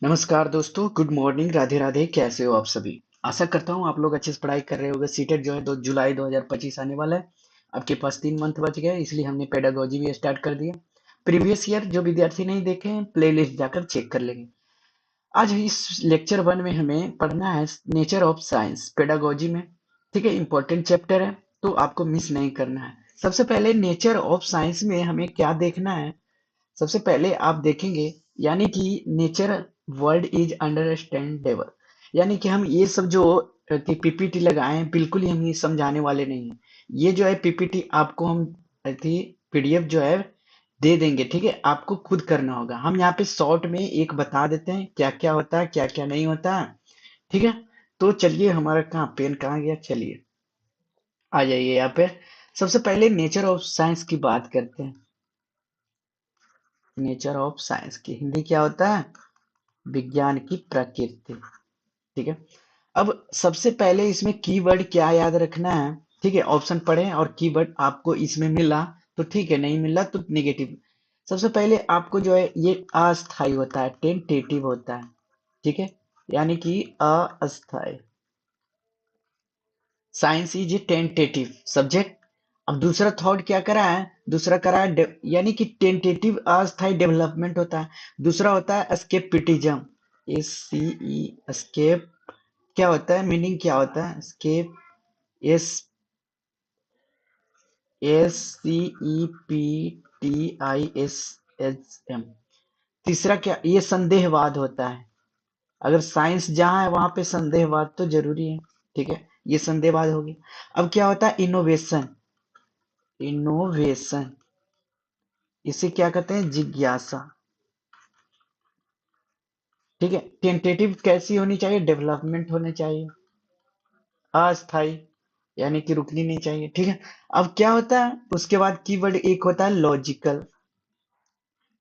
नमस्कार दोस्तों, good morning, Radhe Radhe. कैसे हो आप सभी? आशा करता हूँ आप लोग अच्छे से पढ़ाई कर रहे होंगे। सीटेट जो है 2 जुलाई 2025 आने वाला है। आपके पास 3 मंथ बच गए, इसलिए हमने पेडागोजी भी स्टार्ट कर दिया। प्रीवियस ईयर जो विद्यार्थी नहीं देखे हैं, प्लेलिस्ट जाकर चेक कर लेंगे। आज इस लेक्चर 1 में हमें पढ़ना है नेचर ऑफ साइंस पेडागोजी में। ठीक है, इंपॉर्टेंट चैप्टर है, तो आपको मिस नहीं करना है। सबसे पहले नेचर ऑफ साइंस में हमें क्या देखना है? सबसे पहले आप देखेंगे, यानी कि नेचर वर्ल्ड इज अंडरस्टैंडेबल। यानी कि हम ये सब जो पीपीटी लगाए हैं, बिल्कुल ही हम ये समझाने वाले नहीं हैं। ये जो है पीपीटी आपको हम पीडीएफ जो है दे देंगे। ठीक है, आपको खुद करना होगा। हम यहाँ पे शॉर्ट में एक बता देते हैं क्या क्या होता है, क्या क्या नहीं होता है। ठीक है, तो चलिए, हमारा कहाँ पेन कहाँ गया, चलिए आ जाइए यहाँ पे। सबसे पहले नेचर ऑफ साइंस की बात करते हैं। नेचर ऑफ साइंस की हिंदी क्या होता है? विज्ञान की प्रकृति। ठीक है, अब सबसे पहले इसमें कीवर्ड क्या याद रखना है? ठीक है, ऑप्शन पढ़ें और कीवर्ड आपको इसमें मिला तो ठीक है, नहीं मिला तो नेगेटिव। सबसे पहले आपको जो है ये अस्थाई होता है, टेंटेटिव होता है। ठीक है, यानी कि अस्थाई। Science is A tentative subject. अब दूसरा थॉट क्या करा है? दूसरा करा है यानी कि टेंटेटिव अस्थाई डेवलपमेंट होता है। दूसरा होता है एस्केपिटिज्म। एस्केप क्या होता है, मीनिंग क्या होता है escape? S S C E P T I S H M. तीसरा क्या, ये संदेहवाद होता है। अगर साइंस जहां है वहां पे संदेहवाद तो जरूरी है। ठीक है, ये संदेहवाद होगी। अब क्या होता है? इनोवेशन। इनोवेशन, इसे क्या कहते हैं? जिज्ञासा। ठीक है, टेंटेटिव कैसी होनी चाहिए? डेवलपमेंट होनी चाहिए, अस्थाई, यानी कि रुकनी नहीं चाहिए। ठीक है, अब क्या होता है उसके बाद? कीवर्ड एक होता है लॉजिकल।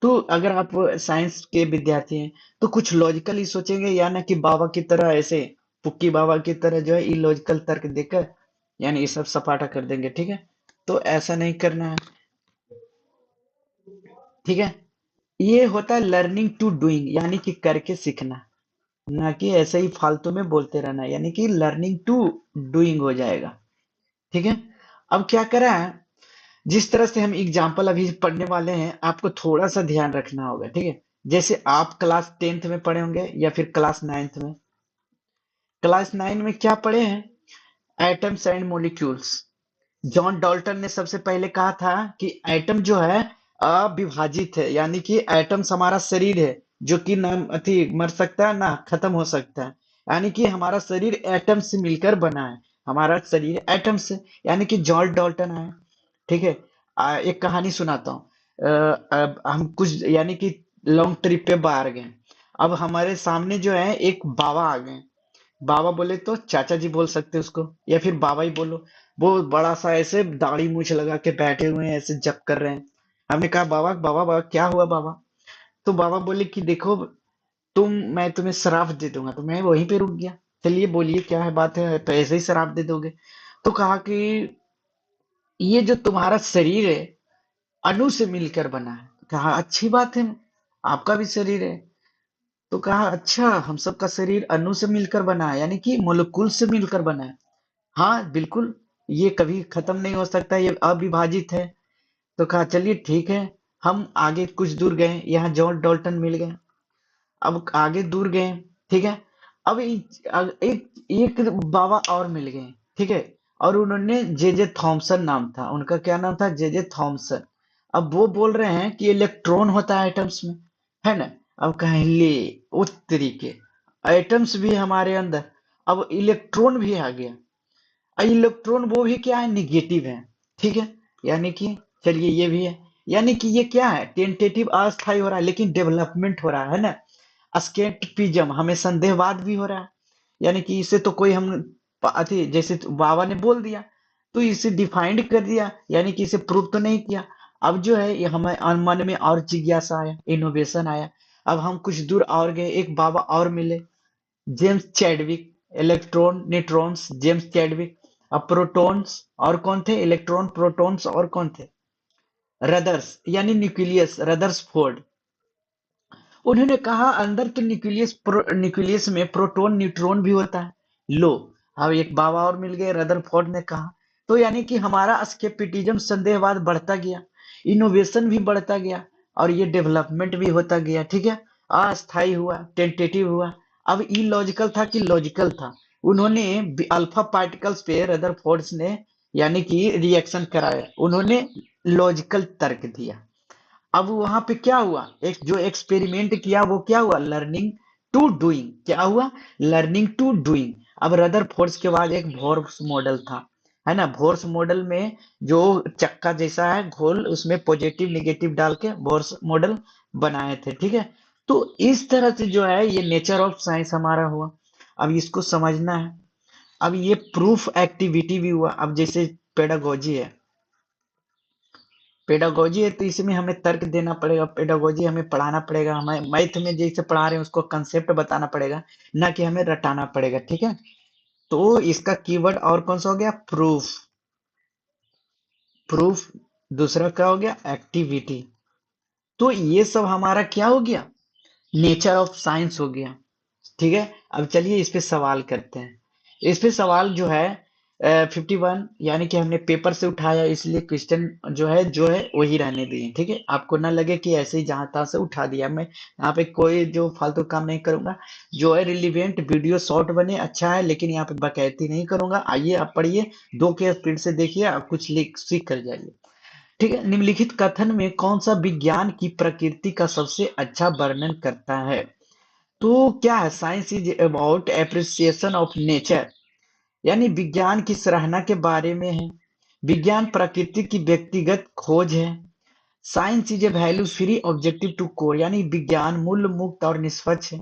तो अगर आप साइंस के विद्यार्थी हैं तो कुछ लॉजिकल ही सोचेंगे, या ना कि बाबा की तरह ऐसे पुक्की बाबा की तरह जो है इलॉजिकल तर्क देकर यानी ये सब सपाटा कर देंगे। ठीक है, तो ऐसा नहीं करना है। ठीक है, ये होता है लर्निंग टू डूइंग, यानी कि करके सीखना, ना कि ऐसे ही फालतू में बोलते रहना। यानी कि लर्निंग टू डूइंग हो जाएगा। ठीक है, अब क्या करा है? जिस तरह से हम एग्जाम्पल अभी पढ़ने वाले हैं, आपको थोड़ा सा ध्यान रखना होगा। ठीक है, जैसे आप क्लास 10th में पढ़े होंगे या फिर क्लास 9th में। क्लास 9 में क्या पढ़े हैं? Atoms and molecules. John Dalton ने सबसे पहले कहा था कि एटम जो है अविभाजित है, यानी कि एटम्स हमारा शरीर है, जो कि ना अति मर सकता है ना खत्म हो सकता है। यानी कि हमारा शरीर एटम से मिलकर बना है। हमारा शरीर एटम से, यानी कि जॉन डाल्टन है। ठीक है, एक कहानी सुनाता हूँ। अब हम कुछ यानी कि लॉन्ग ट्रिप पे बाहर गए। अब हमारे सामने जो है एक बाबा आ गए। बाबा बोले तो चाचा जी बोल सकते हैं उसको, या फिर बाबा ही बोलो। वो बड़ा सा ऐसे दाढ़ी मूछ लगा के बैठे हुए हैं, ऐसे जप कर रहे हैं। हमने कहा बाबा बाबा बाबा क्या हुआ बाबा? तो बाबा बोले कि देखो, मैं तुम्हें श्राप दे दूंगा। तो मैं वहीं पे रुक गया। चलिए बोलिए क्या है, बात है तो ऐसे ही श्राप दे दोगे? तो कहा कि ये जो तुम्हारा शरीर है अणु से मिलकर बना है। कहा अच्छी बात है, आपका भी शरीर है। तो कहा अच्छा, हम सबका शरीर अणु से मिलकर बना है, यानी कि मोलिक्यूल से मिलकर बना है। हाँ बिल्कुल, ये कभी खत्म नहीं हो सकता, ये अविभाजित है। तो कहा चलिए ठीक है। हम आगे कुछ दूर गए, यहाँ जॉन डॉल्टन मिल गए। अब आगे दूर गए। ठीक है, अब एक बाबा और मिल गए। ठीक है, और उन्होंने जे जे थॉमसन नाम था उनका। क्या नाम था? जे जे थॉमसन। अब वो बोल रहे हैं कि इलेक्ट्रॉन होता है एटम्स में, है ना? अब कहें ले उस तरीके, एटम्स भी हमारे अंदर। अब इलेक्ट्रॉन भी आ गया। इलेक्ट्रॉन वो भी क्या है? निगेटिव है। ठीक है, यानी कि चलिए ये भी है। यानी कि ये क्या है? टेंटेटिव अस्थाई हो रहा है, लेकिन डेवलपमेंट हो रहा है ना। अस्केपिज्म, हमें संदेहवाद भी हो रहा है। यानी कि इसे तो कोई हम अति जैसे बाबा ने बोल दिया तो इसे डिफाइंड कर दिया, यानी कि इसे प्रूव तो नहीं किया। अब जो है ये हमें मन में और जिज्ञासा आया, इनोवेशन आया। अब हम कुछ दूर और गए, एक बाबा और मिले, James Chadwick. Electron neutrons, James Chadwick. अब प्रोटॉन्स और कौन थे? इलेक्ट्रॉन प्रोटॉन्स और कौन थे? रदर्स, यानी न्यूक्लियस रदर्सफोर्ड। उन्होंने कहा अंदर तो न्यूक्लियस में प्रोटॉन न्यूट्रॉन भी होता है। लो, अब एक बाबा और मिल गए, रदरफोर्ड ने कहा। तो यानी कि हमारा स्केपिटिज्म, संदेहवाद बढ़ता गया, इनोवेशन भी बढ़ता गया, और ये डेवलपमेंट भी होता गया। ठीक है, अस्थाई हुआ, टेंटेटिव हुआ। अब इलॉजिकल था कि लॉजिकल था, उन्होंने अल्फा पार्टिकल्स पे रदरफोर्ड ने यानी कि रिएक्शन कराया, उन्होंने लॉजिकल तर्क दिया। अब वहां पे क्या हुआ, एक जो एक्सपेरिमेंट किया वो क्या हुआ, लर्निंग टू डूइंग। क्या हुआ, लर्निंग टू डूइंग। अब रदरफोर्ड के बाद एक भोर्स मॉडल था, है ना। भोर्स मॉडल में जो चक्का जैसा है घोल, उसमें पॉजिटिव निगेटिव डाल के भोर्स मॉडल बनाए थे। ठीक है, तो इस तरह से जो है ये नेचर ऑफ साइंस हमारा हुआ। अब इसको समझना है। अब ये प्रूफ एक्टिविटी भी हुआ। अब जैसे पेडागोजी है, पेडागोजी है तो इसमें हमें तर्क देना पड़ेगा, पेडागोजी हमें पढ़ाना पड़ेगा, हमें मैथ में जैसे पढ़ा रहे हैं उसको कंसेप्ट बताना पड़ेगा, ना कि हमें रटाना पड़ेगा। ठीक है, तो इसका कीवर्ड और कौन सा हो गया, प्रूफ। प्रूफ, दूसरा क्या हो गया, एक्टिविटी। तो ये सब हमारा क्या हो गया, नेचर ऑफ साइंस हो गया। ठीक है, अब चलिए इस पे सवाल करते हैं। इस पे सवाल जो है 51, यानी कि हमने पेपर से उठाया, इसलिए क्वेश्चन जो है वही रहने दिए। ठीक है, आपको ना लगे कि ऐसे ही जहां तहां से उठा दिया। मैं यहाँ पे कोई जो फालतू काम नहीं करूंगा, जो है रिलीवेंट वीडियो शॉर्ट बने अच्छा है, लेकिन यहाँ पे बकैती नहीं करूंगा। आइए आप पढ़िए, 2 के स्पीड से देखिए, आप कुछ लिख सीख कर जाइए। ठीक है, निम्नलिखित कथन में कौन सा विज्ञान की प्रकृति का सबसे अच्छा वर्णन करता है। तो क्या है, science is about appreciation of nature, यानी विज्ञान की सराहना के बारे में है। विज्ञान प्रकृति की व्यक्तिगत खोज है। Science is a value free objective to core, यानी विज्ञान मूल्य मुक्त और निष्पक्ष है।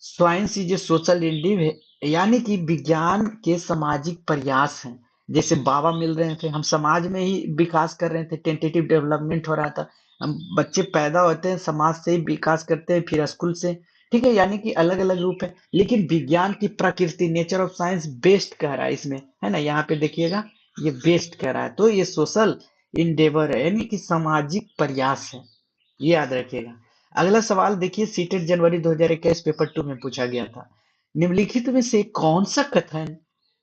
साइंस इज ए सोशल इंडिव है, यानी कि विज्ञान के सामाजिक प्रयास हैं। जैसे बाबा मिल रहे थे, हम समाज में ही विकास कर रहे थे, टेंटेटिव डेवलपमेंट हो रहा था। हम बच्चे पैदा होते हैं, समाज से ही विकास करते हैं, फिर स्कूल से। ठीक है, यानी कि अलग अलग रूप है, लेकिन विज्ञान की प्रकृति, नेचर ऑफ साइंस बेस्ट कह रहा है इसमें, है ना। यहाँ पे देखिएगा, ये बेस्ट कह रहा है, तो ये सोशल इंडेवर है, यानी कि सामाजिक प्रयास है। ये याद रखिएगा। अगला सवाल देखिए, सीटेट जनवरी 2021 पेपर 2 में पूछा गया था। निम्नलिखित में से कौन सा कथन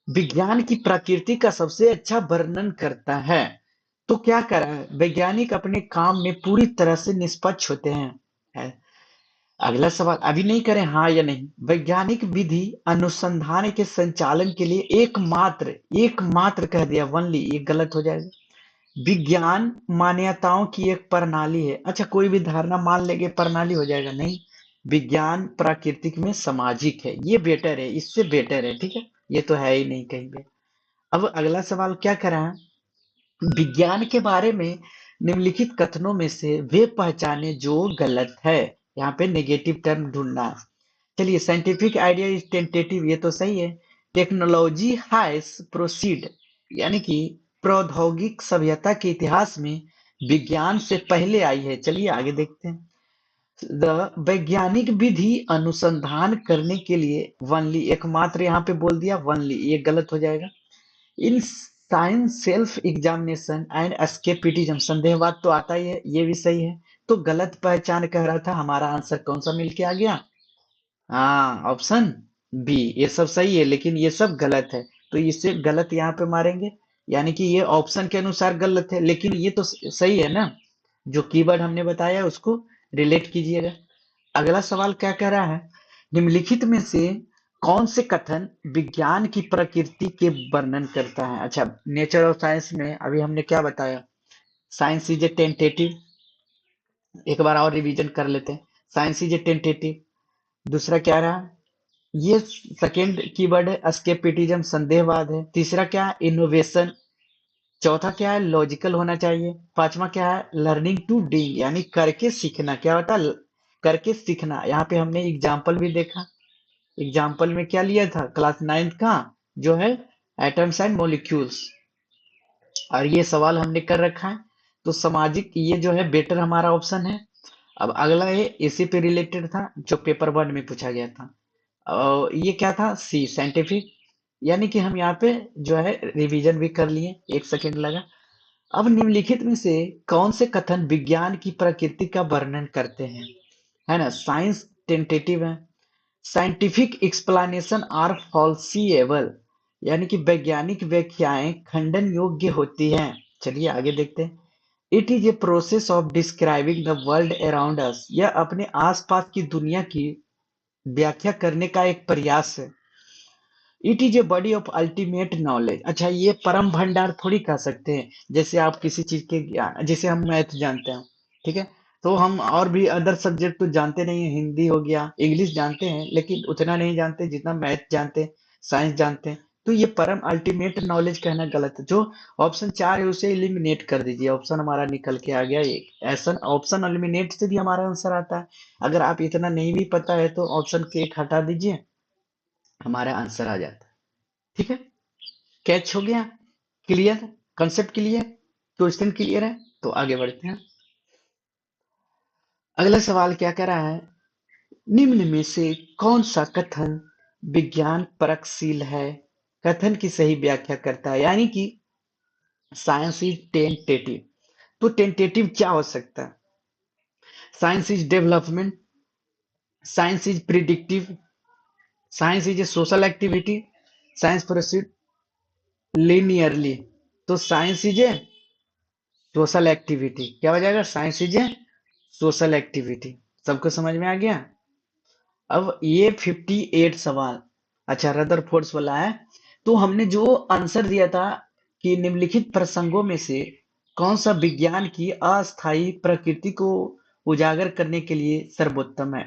विज्ञान की प्रकृति का सबसे अच्छा वर्णन करता है। तो क्या करा है, वैज्ञानिक अपने काम में पूरी तरह से निष्पक्ष होते हैं। है। अगला सवाल अभी नहीं करें, हाँ या नहीं। वैज्ञानिक विधि अनुसंधान के संचालन के लिए एकमात्र, एकमात्र कह दिया, वनली, ये गलत हो जाएगा। विज्ञान मान्यताओं की एक प्रणाली है। अच्छा, कोई भी धारणा मान लेंगे प्रणाली हो जाएगा, नहीं। विज्ञान प्राकृतिक में सामाजिक है, ये बेटर है, इससे बेटर है। ठीक है, ये तो है ही नहीं कहीं पे। अब अगला सवाल क्या करा है, विज्ञान के बारे में निम्नलिखित कथनों में से वे पहचाने जो गलत है। यहाँ पे नेगेटिव टर्म ढूंढना है। चलिए, साइंटिफिक आइडिया इज टेंटेटिव, ये तो सही है। टेक्नोलॉजी हैज प्रोसीड, यानी कि प्रौद्योगिक सभ्यता के इतिहास में विज्ञान से पहले आई है। चलिए आगे देखते हैं। द वैज्ञानिक विधि अनुसंधान करने के लिए वनली, एकमात्र यहाँ पे बोल दिया वनली, ये गलत हो जाएगा। In science self examination and escapism, संदेहवाद तो आता ही है, ये भी सही है। तो गलत पहचान कह रहा था, हमारा आंसर कौन सा मिल के आ गया, हाँ, ऑप्शन बी। ये सब सही है, लेकिन ये सब गलत है, तो इससे गलत यहाँ पे मारेंगे। यानी कि ये ऑप्शन के अनुसार गलत है, लेकिन ये तो सही है ना। जो कीवर्ड हमने बताया उसको रिलेट कीजिएगा। अगला सवाल क्या कह रहा है, निम्नलिखित में से कौन से कथन विज्ञान की प्रकृति के वर्णन करता है। अच्छा, नेचर ऑफ साइंस में अभी हमने क्या बताया, साइंस इज ए टेंटेटिव। एक बार और रिवीजन कर लेते हैं, साइंस इज ए टेंटेटिव। दूसरा क्या रहा, ये सेकेंड कीवर्ड है एस्केपिटिज्म, संदेहवाद है। तीसरा क्या है, इनोवेशन। चौथा क्या है, लॉजिकल होना चाहिए। पांचवा क्या है, लर्निंग टू डी, यानी करके सीखना। क्या होता है, करके सीखना। यहाँ पे हमने एग्जाम्पल भी देखा, एग्जाम्पल में क्या लिया था, क्लास 9th का जो है एटम्स एंड मॉलिक्यूल्स, और ये सवाल हमने कर रखा है। तो सामाजिक, ये जो है बेटर हमारा ऑप्शन है। अब अगला है, इसी पे रिलेटेड था जो पेपर 1 में पूछा गया था। ये क्या था, सी साइंटिफिक, यानी कि हम यहाँ पे जो है रिवीजन भी कर लिए, 1 सेकेंड लगा। अब निम्नलिखित में से कौन से कथन विज्ञान की प्रकृति का वर्णन करते हैं। है ना। साइंस टेंटेटिव है। साइंटिफिक एक्सप्लेनेशन आर फॉल्सिएबल, यानी कि वैज्ञानिक व्याख्याएं खंडन योग्य होती हैं। चलिए आगे देखते हैं। It is a process of describing the world around us, यह अपने आसपास की दुनिया की व्याख्या करने का एक प्रयास है। It is a body of ultimate knowledge, अच्छा ये परम भंडार थोड़ी कह सकते हैं। जैसे आप किसी चीज के ज्ञान, जैसे हम मैथ जानते हैं, ठीक है, तो हम और भी अदर सब्जेक्ट तो जानते नहीं है, हिंदी हो गया, इंग्लिश जानते हैं, लेकिन उतना नहीं जानते जितना मैथ जानते हैं, साइंस जानते हैं। तो ये परम अल्टीमेट नॉलेज कहना गलत है। जो ऑप्शन 4 है उसे एलिमिनेट कर दीजिए, ऑप्शन हमारा निकल के आ गया एक। ऐसा ऑप्शन एलिमिनेट से भी हमारा आंसर आता है। अगर आप इतना नहीं भी पता है तो ऑप्शन के एक हटा दीजिए, हमारा आंसर आ जाता है। ठीक है, कैच हो गया, clear, concept clear, question clear है। तो आगे बढ़ते हैं। अगला सवाल क्या कह रहा है, निम्न में से कौन सा कथन विज्ञान परकशील है, कथन की सही व्याख्या करता है, यानी कि साइंस इज टेंटेटिव। तो टेंटेटिव क्या हो सकता है, science is development, science is predictive, science is a social activity, science proceed linearly. तो science is a social activity, क्या हो जाएगा, science is a social activity. सबको समझ में आ गया। अब ये 58 सवाल, अच्छा रदरफोर्ड वाला है। तो हमने जो आंसर दिया था कि निम्नलिखित प्रसंगों में से कौन सा विज्ञान की अस्थायी प्रकृति को उजागर करने के लिए सर्वोत्तम है।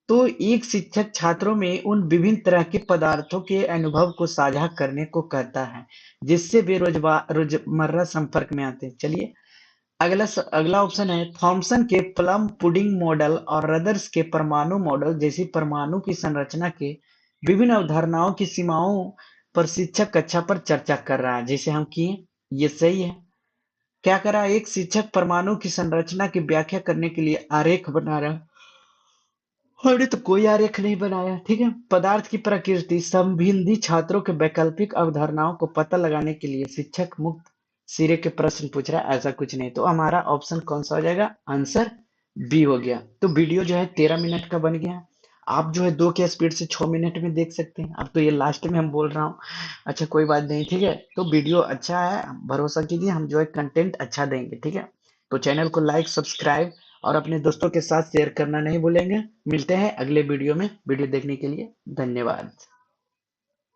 तो एक शिक्षक छात्रों में उन विभिन्न तरह के पदार्थों के अनुभव को साझा करने को कहता है जिससे वे रोजमर्रा संपर्क में आते हैं। चलिए अगला ऑप्शन है, थॉमसन के प्लम पुडिंग मॉडल और रदर्स के परमाणु मॉडल जैसी परमाणु की संरचना के विभिन्न अवधारणाओं की सीमाओं पर शिक्षक कक्षा पर चर्चा कर रहा है, जैसे हम किए। ये सही है। क्या करा, एक शिक्षक परमाणु की संरचना की व्याख्या करने के लिए आरेख बना रहा। हमने तो कोई आरेख नहीं बनाया, ठीक है। पदार्थ की प्रकृति संबंधी छात्रों के वैकल्पिक अवधारणाओं को पता लगाने के लिए शिक्षक मुक्त सिरे के प्रश्न पूछ रहा है, ऐसा कुछ नहीं। तो हमारा ऑप्शन कौन सा हो जाएगा, आंसर बी हो गया। तो वीडियो जो है 13 मिनट का बन गया। आप जो है 2 के स्पीड से 6 मिनट में देख सकते हैं। अब तो ये लास्ट में हम बोल रहा हूँ, अच्छा कोई बात नहीं, ठीक है। तो वीडियो अच्छा है, भरोसा कीजिए, हम जो है कंटेंट अच्छा देंगे, ठीक है। तो चैनल को लाइक सब्सक्राइब और अपने दोस्तों के साथ शेयर करना नहीं भूलेंगे। मिलते हैं अगले वीडियो में। वीडियो देखने के लिए धन्यवाद।